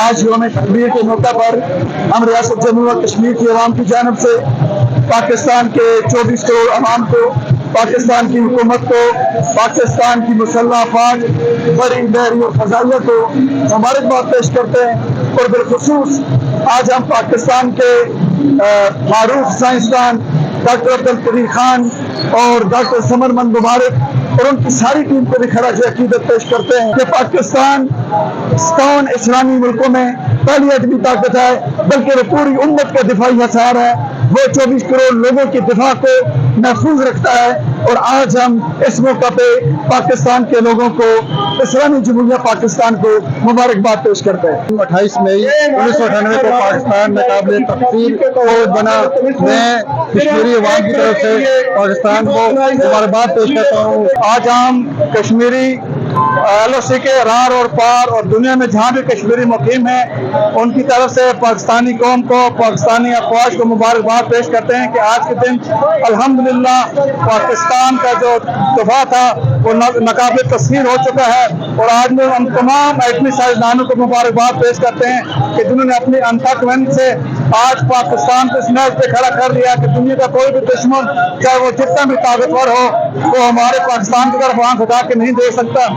آج یوم تقریر کے موقع پر ہم ریاست جموں و کشمیر کی عوام کی جانب سے پاکستان کے 24 کروڑ عوام کو، پاکستان کی حکومت کو، پاکستان کی مسلح افواج، بری بحری اور فضائیہ کو مبارکباد پیش کرتے ہیں۔ اور بالخصوص آج ہم پاکستان کے معروف سائنسدان ڈاکٹر عبدالقدیر خان اور ڈاکٹر سمرمند مبارک اور ان کی ساری ٹیم کو بھی خراج عقیدت پیش کرتے ہیں کہ پاکستان کون اسلامی ملکوں میں پہلی اتنی طاقت ہے، بلکہ وہ پوری امت کا دفاعی ہتھیار ہے۔ وہ 24 کروڑ لوگوں کی دفاع کو محفوظ رکھتا ہے۔ اور آج ہم اس موقع پہ پاکستان کے لوگوں کو، اسلامی جمہوریہ پاکستان کو مبارکباد پیش کرتے ہیں۔ 28 مئی 1998 کو پاکستان میں قابل تفصیل فوج بنا۔ میں کشمیری عوام کی طرف سے پاکستان کو مبارکباد پیش کرتا ہوں۔ آج ہم کشمیری LOC کے رار اور پار اور دنیا میں جہاں بھی کشمیری مقیم ہیں ان کی طرف سے پاکستانی قوم کو، پاکستانی افواج کو مبارکباد پیش کرتے ہیں کہ آج کے دن الحمدللہ پاکستان کا جو دفاع تھا وہ ناقابل تسخیر ہو چکا ہے۔ اور آج میں ہم تمام ایٹمی سائنسدانوں کو مبارکباد پیش کرتے ہیں کہ جنہوں نے اپنی انتھک سے آج پاکستان کو اس میچ پہ کھڑا کر دیا کہ دنیا کا کوئی بھی دشمن چاہے وہ جتنا بھی طاقتور ہو وہ ہمارے پاکستان کی طرف آنکھ اٹھا کے نہیں دیکھ سکتا۔